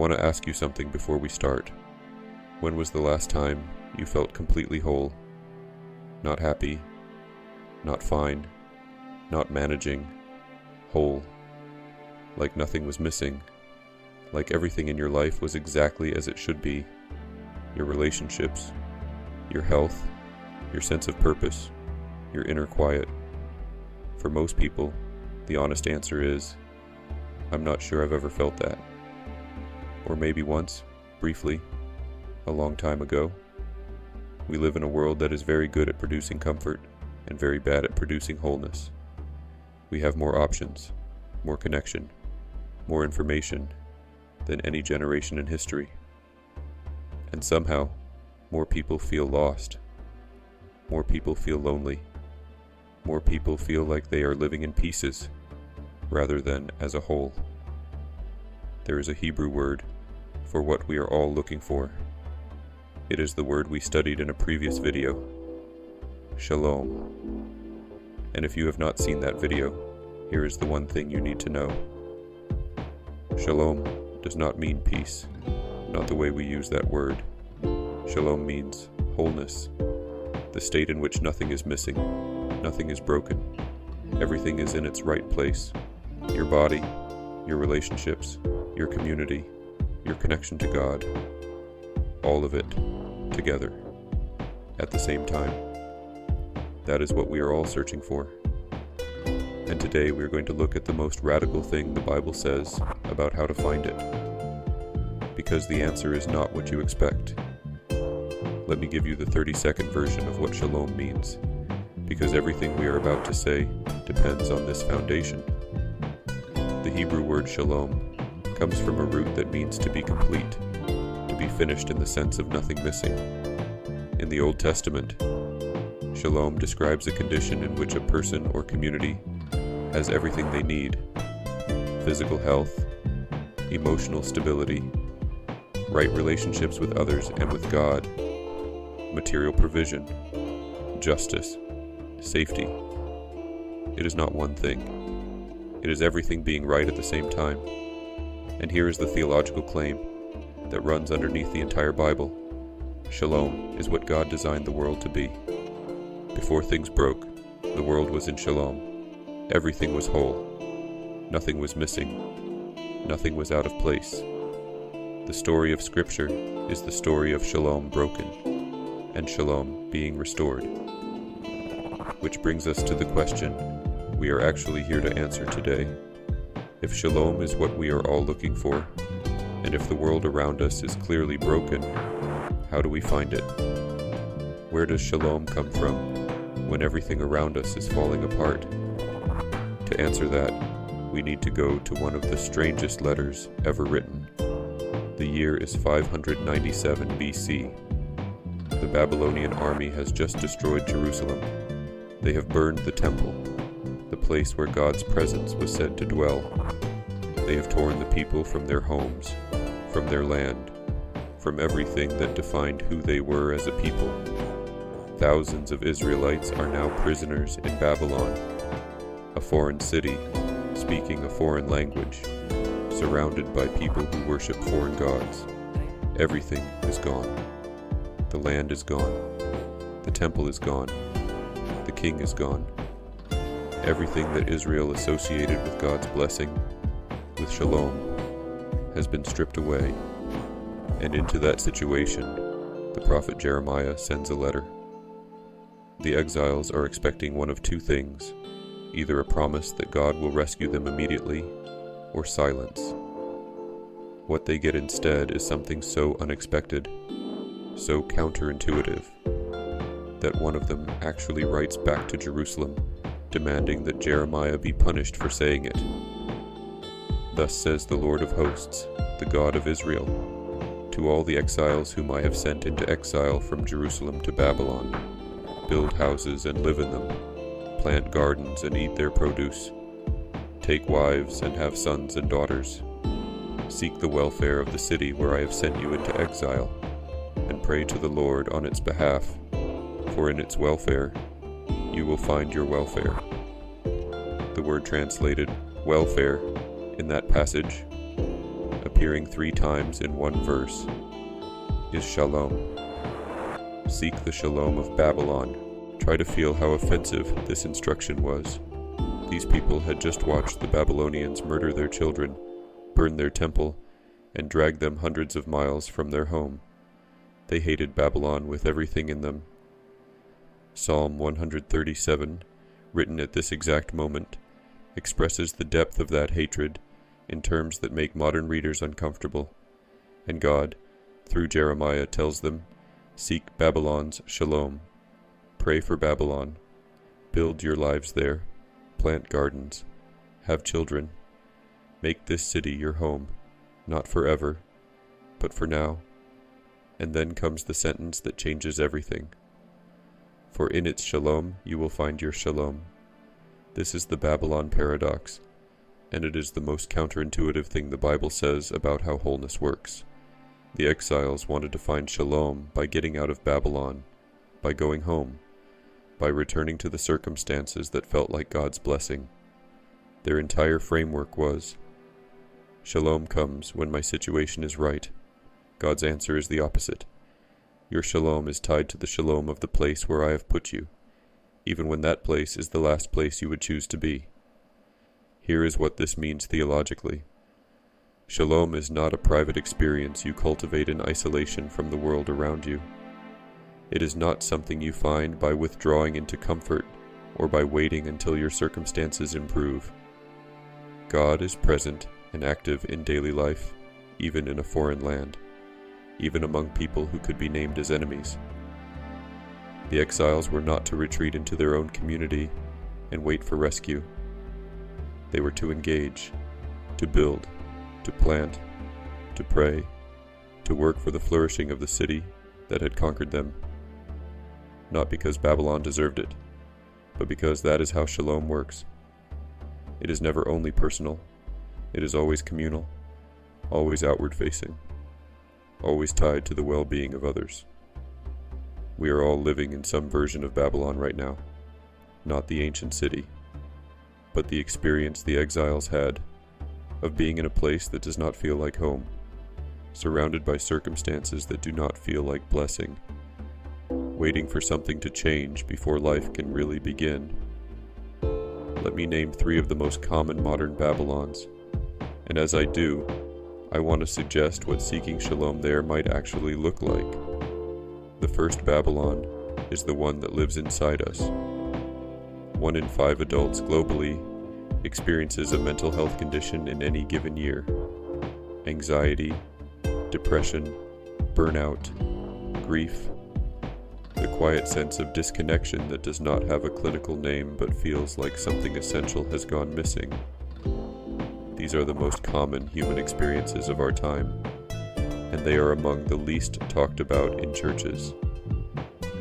want to ask you something before we start. When was the last time you felt completely whole? Not happy, not fine, not managing, whole. Like nothing was missing, like everything in your life was exactly as it should be. Your relationships, your health, your sense of purpose, your inner quiet. For most people, the honest answer is, I'm not sure I've ever felt that. Or maybe once, briefly, a long time ago. We live in a world that is very good at producing comfort and very bad at producing wholeness. We have more options, more connection, more information than any generation in history. And somehow, more people feel lost. More people feel lonely. More people feel like they are living in pieces rather than as a whole. There is a Hebrew word for what we are all looking for. It is the word we studied in a previous video, Shalom. And if you have not seen that video, here is the one thing you need to know. Shalom does not mean peace, not the way we use that word. Shalom means wholeness, the state in which nothing is missing, nothing is broken, everything is in its right place. Your body, your relationships, your community, your connection to God, all of it together at the same time. That is what we are all searching for. And today we are going to look at the most radical thing the Bible says about how to find it. Because the answer is not what you expect. Let me give you the 30-second version of what shalom means, because everything we are about to say depends on this foundation. The Hebrew word shalom comes from a root that means to be complete, to be finished in the sense of nothing missing. In the Old Testament, shalom describes a condition in which a person or community has everything they need: physical health, emotional stability, right relationships with others and with God, material provision, justice, safety. It is not one thing. It is everything being right at the same time. And here is the theological claim that runs underneath the entire Bible. Shalom is what God designed the world to be. Before things broke, the world was in shalom. Everything was whole. Nothing was missing. Nothing was out of place. The story of Scripture is the story of shalom broken, and shalom being restored. Which brings us to the question we are actually here to answer today. If shalom is what we are all looking for, and if the world around us is clearly broken, how do we find it? Where does shalom come from when everything around us is falling apart? To answer that, we need to go to one of the strangest letters ever written. The year is 597 BC. The Babylonian army has just destroyed Jerusalem. They have burned the temple, the place where God's presence was said to dwell. They have torn the people from their homes, from their land, from everything that defined who they were as a people. Thousands of Israelites are now prisoners in Babylon, a foreign city, speaking a foreign language, surrounded by people who worship foreign gods. Everything is gone. The land is gone. The temple is gone. The king is gone. Everything that Israel associated with God's blessing, with shalom, has been stripped away. And into that situation, the prophet Jeremiah sends a letter. The exiles are expecting one of two things: either a promise that God will rescue them immediately, or silence. What they get instead is something so unexpected, so counterintuitive, that one of them actually writes back to Jerusalem, demanding that Jeremiah be punished for saying it. Thus says the Lord of hosts, the God of Israel, to all the exiles whom I have sent into exile from Jerusalem to Babylon: build houses and live in them, plant gardens and eat their produce, take wives and have sons and daughters, seek the welfare of the city where I have sent you into exile, and pray to the Lord on its behalf, for in its welfare you will find your welfare. The word translated welfare in that passage appearing 3 times in one verse, is Shalom. Seek the Shalom of Babylon. Try to feel how offensive this instruction was. These people had just watched the Babylonians murder their children, burn their temple, and drag them hundreds of miles from their home. They hated Babylon with everything in them. Psalm 137, written at this exact moment, expresses the depth of that hatred in terms that make modern readers uncomfortable. And God, through Jeremiah, tells them, "Seek Babylon's Shalom. Pray for Babylon. Build your lives there. Plant gardens. Have children. Make this city your home, not forever, but for now." And then comes the sentence that changes everything. "For in its Shalom you will find your Shalom." This is the Babylon paradox, and it is the most counterintuitive thing the Bible says about how wholeness works. The exiles wanted to find Shalom by getting out of Babylon, by going home, by returning to the circumstances that felt like God's blessing. Their entire framework was, Shalom comes when my situation is right. God's answer is the opposite. Your Shalom is tied to the Shalom of the place where I have put you, even when that place is the last place you would choose to be. Here is what this means theologically. Shalom is not a private experience you cultivate in isolation from the world around you. It is not something you find by withdrawing into comfort or by waiting until your circumstances improve. God is present and active in daily life, even in a foreign land, even among people who could be named as enemies. The exiles were not to retreat into their own community and wait for rescue. They were to engage, to build, to plant, to pray, to work for the flourishing of the city that had conquered them. Not because Babylon deserved it, but because that is how Shalom works. It is never only personal. It is always communal, always outward-facing, always tied to the well-being of others. We are all living in some version of Babylon right now, not the ancient city, but the experience the exiles had of being in a place that does not feel like home, surrounded by circumstances that do not feel like blessing, waiting for something to change before life can really begin. Let me name 3 of the most common modern Babylons, and as I do, I want to suggest what seeking Shalom there might actually look like. The first Babylon is the one that lives inside us. 1 in 5 adults globally experiences a mental health condition in any given year. Anxiety, depression, burnout, grief, the quiet sense of disconnection that does not have a clinical name but feels like something essential has gone missing. These are the most common human experiences of our time, and they are among the least talked about in churches.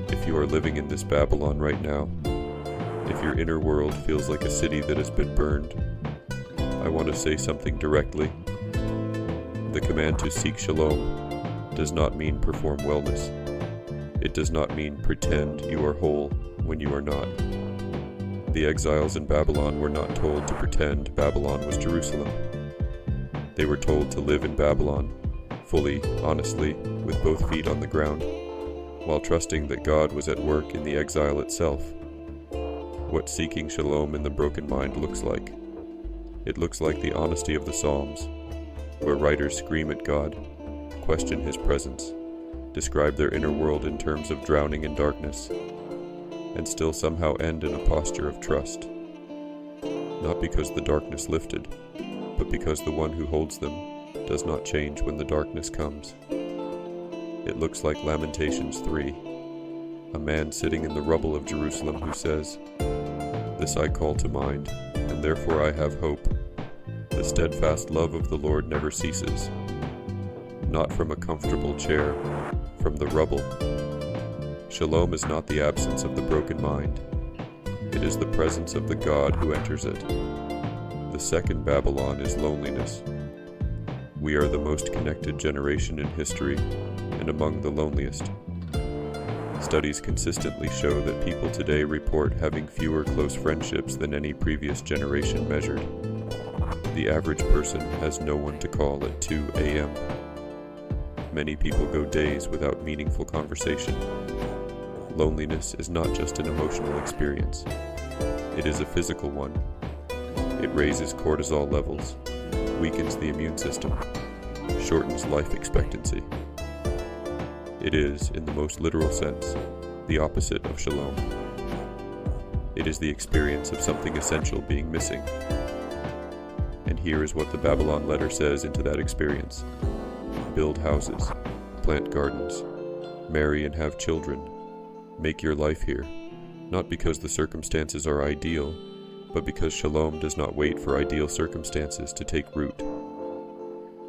If you are living in this Babylon right now, if your inner world feels like a city that has been burned, I want to say something directly. The command to seek Shalom does not mean perform wellness. It does not mean pretend you are whole when you are not. The exiles in Babylon were not told to pretend Babylon was Jerusalem. They were told to live in Babylon, fully, honestly, with both feet on the ground, while trusting that God was at work in the exile itself. What seeking Shalom in the broken mind looks like. It looks like the honesty of the Psalms, where writers scream at God, question His presence, describe their inner world in terms of drowning in darkness, and still somehow end in a posture of trust. Not because the darkness lifted, but because the one who holds them does not change when the darkness comes. It looks like Lamentations 3, a man sitting in the rubble of Jerusalem who says, "This I call to mind, and therefore I have hope. The steadfast love of the Lord never ceases." Not from a comfortable chair, from the rubble. Shalom is not the absence of the broken mind. It is the presence of the God who enters it. The second Babylon is loneliness. We are the most connected generation in history, and among the loneliest. Studies consistently show that people today report having fewer close friendships than any previous generation measured. The The average person has no one to call at 2 a.m. Many people go days without meaningful conversation. Loneliness is not just an emotional experience. It is a physical one. It raises cortisol levels, weakens the immune system, shortens life expectancy. It is, in the most literal sense, the opposite of shalom. It is the experience of something essential being missing. And here is what the Babylon letter says into that experience. Build houses, plant gardens, marry and have children. Make your life here, not because the circumstances are ideal, but because shalom does not wait for ideal circumstances to take root.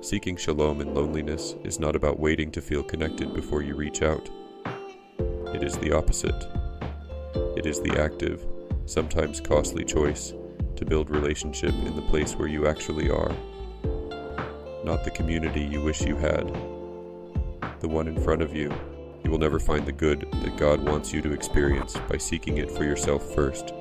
Seeking shalom in loneliness is not about waiting to feel connected before you reach out. It is the opposite. It is the active, sometimes costly choice to build relationship in the place where you actually are. Not the community you wish you had. The one in front of you. You will never find the good that God wants you to experience by seeking it for yourself first.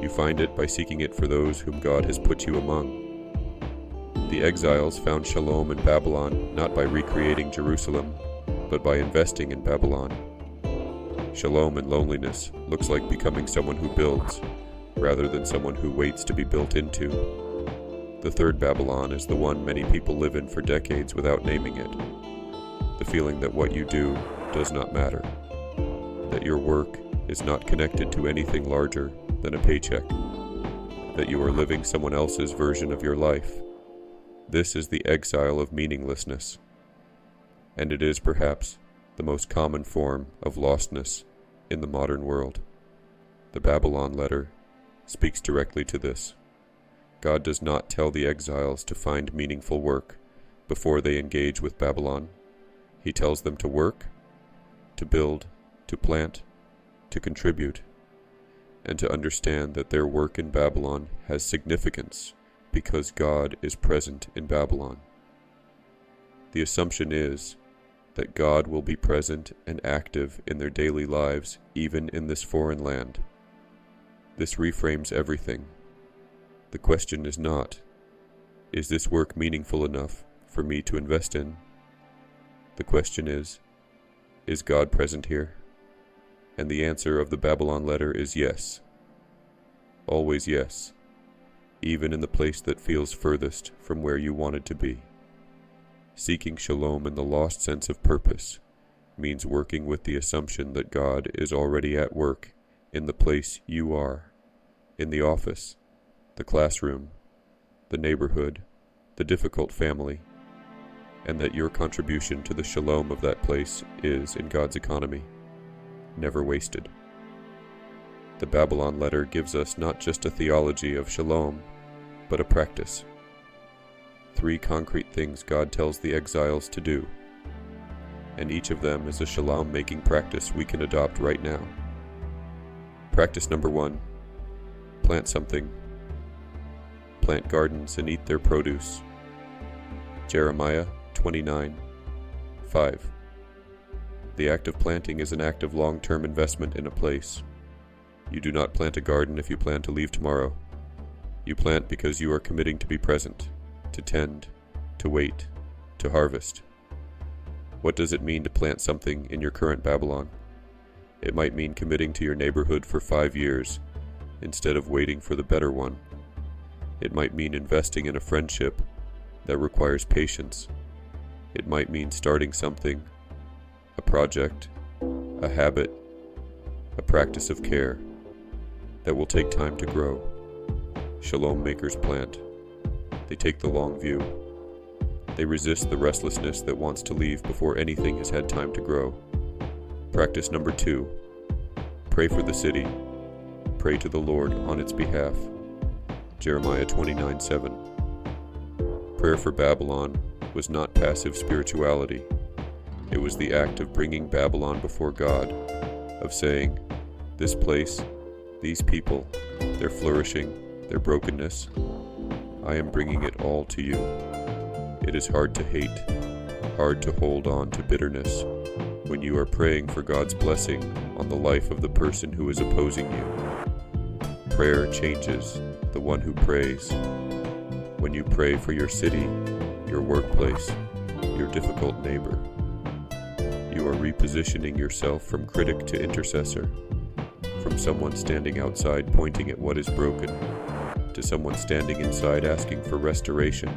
You find it by seeking it for those whom God has put you among. The exiles found shalom in Babylon not by recreating Jerusalem, but by investing in Babylon. Shalom in loneliness looks like becoming someone who builds, rather than someone who waits to be built into. The third Babylon is the one many people live in for decades without naming it. The feeling that what you do does not matter, that your work is not connected to anything larger than a paycheck, that you are living someone else's version of your life. This is the exile of meaninglessness, and it is perhaps the most common form of lostness in the modern world. The Babylon letter speaks directly to this. God does not tell the exiles to find meaningful work before they engage with Babylon. He tells them to work, to build, to plant, to contribute, and to understand that their work in Babylon has significance because God is present in Babylon. The assumption is that God will be present and active in their daily lives even in this foreign land. This reframes everything. The question is not, is this work meaningful enough for me to invest in? The question is God present here? And the answer of the Babylon letter is yes. Always yes, even in the place that feels furthest from where you wanted to be. Seeking shalom in the lost sense of purpose means working with the assumption that God is already at work in the place you are, in the office, the classroom, the neighborhood, the difficult family, and that your contribution to the shalom of that place is, in God's economy, never wasted. The Babylon letter gives us not just a theology of shalom, but a practice. 3 concrete things God tells the exiles to do, and each of them is a shalom-making practice we can adopt right now. Practice number 1, plant something. Plant gardens and eat their produce. Jeremiah 29:5. The act of planting is an act of long-term investment in a place. You do not plant a garden if you plan to leave tomorrow. You plant because you are committing to be present, to tend, to wait, to harvest. What does it mean to plant something in your current Babylon? It might mean committing to your neighborhood for 5 years instead of waiting for the better one. It might mean investing in a friendship that requires patience. It might mean starting something, a project, a habit, a practice of care that will take time to grow. Shalom makers plant. They take the long view. They resist the restlessness that wants to leave before anything has had time to grow. Practice number 2. Pray for the city. Pray to the Lord on its behalf. Jeremiah 29:7. Prayer for Babylon was not passive spirituality. It was the act of bringing Babylon before God, of saying, this place, these people, their flourishing, their brokenness, I am bringing it all to you. It is hard to hate, hard to hold on to bitterness when you are praying for God's blessing on the life of the person who is opposing you. Prayer changes the one who prays. when you pray for your city, your workplace, your difficult neighbor. You are repositioning yourself from critic to intercessor, from someone standing outside pointing at what is broken, to someone standing inside asking for restoration.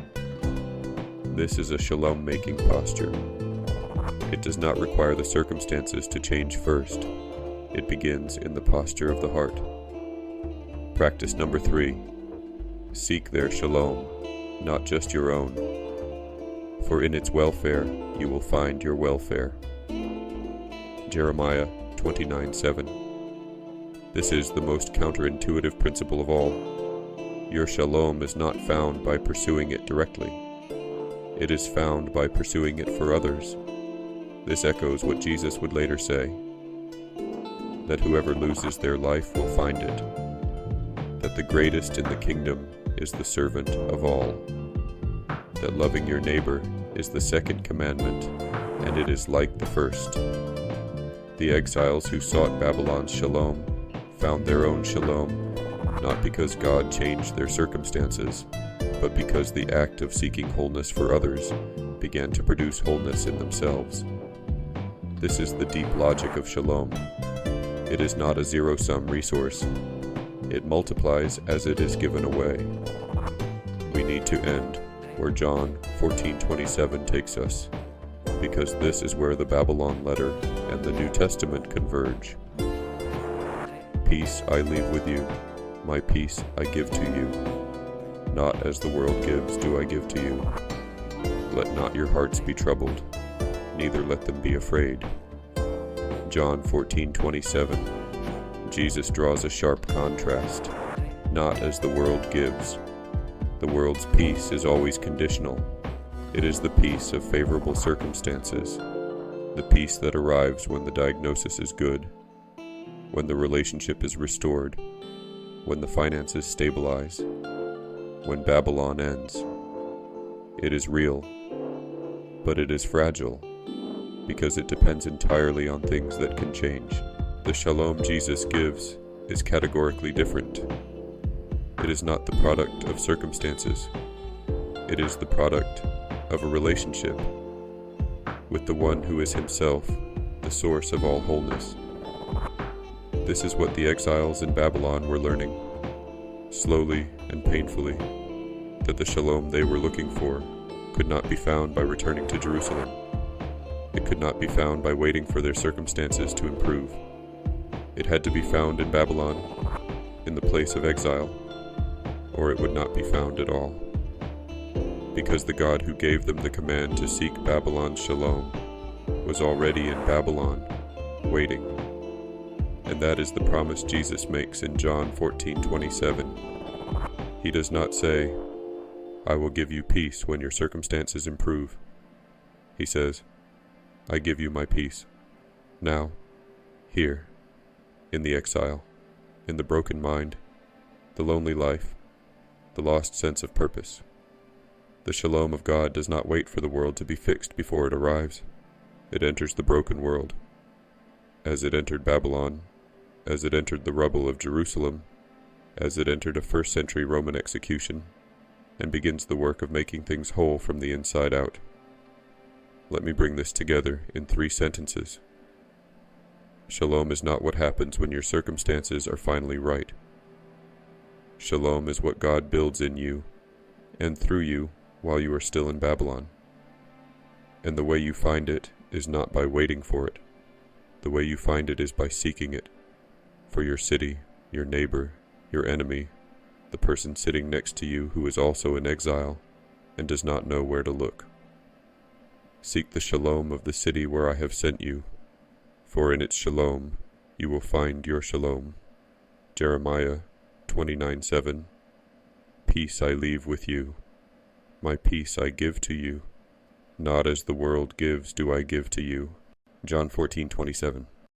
This is a shalom-making posture. It does not require the circumstances to change first. It begins in the posture of the heart. Practice number 3. Seek their shalom, not just your own. For in its welfare you will find your welfare. Jeremiah 29:7. This is the most counterintuitive principle of all. Your shalom is not found by pursuing it directly. It is found by pursuing it for others. This echoes what Jesus would later say, that whoever loses their life will find it, that the greatest in the kingdom is the servant of all, that loving your neighbor is the second commandment, and it is like the first. The exiles who sought Babylon's shalom found their own shalom, not because God changed their circumstances, but because the act of seeking wholeness for others began to produce wholeness in themselves. This is the deep logic of shalom. It is not a zero-sum resource. It multiplies as it is given away. We need to end where John 14:27 takes us, because this is where the Babylon letter and the New Testament converge. Peace I leave with you, my peace I give to you. Not as the world gives do I give to you. Let not your hearts be troubled, neither let them be afraid. John 14:27. Jesus draws a sharp contrast. Not as the world gives. The world's peace is always conditional. It is the peace of favorable circumstances, the peace that arrives when the diagnosis is good, when the relationship is restored, when the finances stabilize, when Babylon ends. It is real, but it is fragile, because it depends entirely on things that can change. The shalom Jesus gives is categorically different. It is not the product of circumstances. It is the product of a relationship with the one who is himself the source of all wholeness. This is what the exiles in Babylon were learning, slowly and painfully, that the shalom they were looking for could not be found by returning to Jerusalem. It could not be found by waiting for their circumstances to improve. It had to be found in Babylon, in the place of exile, or it would not be found at all. Because the God who gave them the command to seek Babylon's shalom was already in Babylon, waiting. And that is the promise Jesus makes in John 14:27. He does not say, I will give you peace when your circumstances improve. He says, I give you my peace, now, here, in the exile, in the broken mind, the lonely life, the lost sense of purpose. The shalom of God does not wait for the world to be fixed before it arrives. It enters the broken world, as it entered Babylon, as it entered the rubble of Jerusalem, as it entered a first-century Roman execution, and begins the work of making things whole from the inside out. Let me bring this together in 3 sentences. Shalom is not what happens when your circumstances are finally right. Shalom is what God builds in you and through you while you are still in Babylon. And the way you find it is not by waiting for it. The way you find it is by seeking it for your city, your neighbor, your enemy, the person sitting next to you who is also in exile and does not know where to look. Seek the shalom of the city where I have sent you, for in its shalom you will find your shalom. Jeremiah 29:7. Peace I leave with you, my peace I give to you. Not as the world gives do I give to you. John 14:27.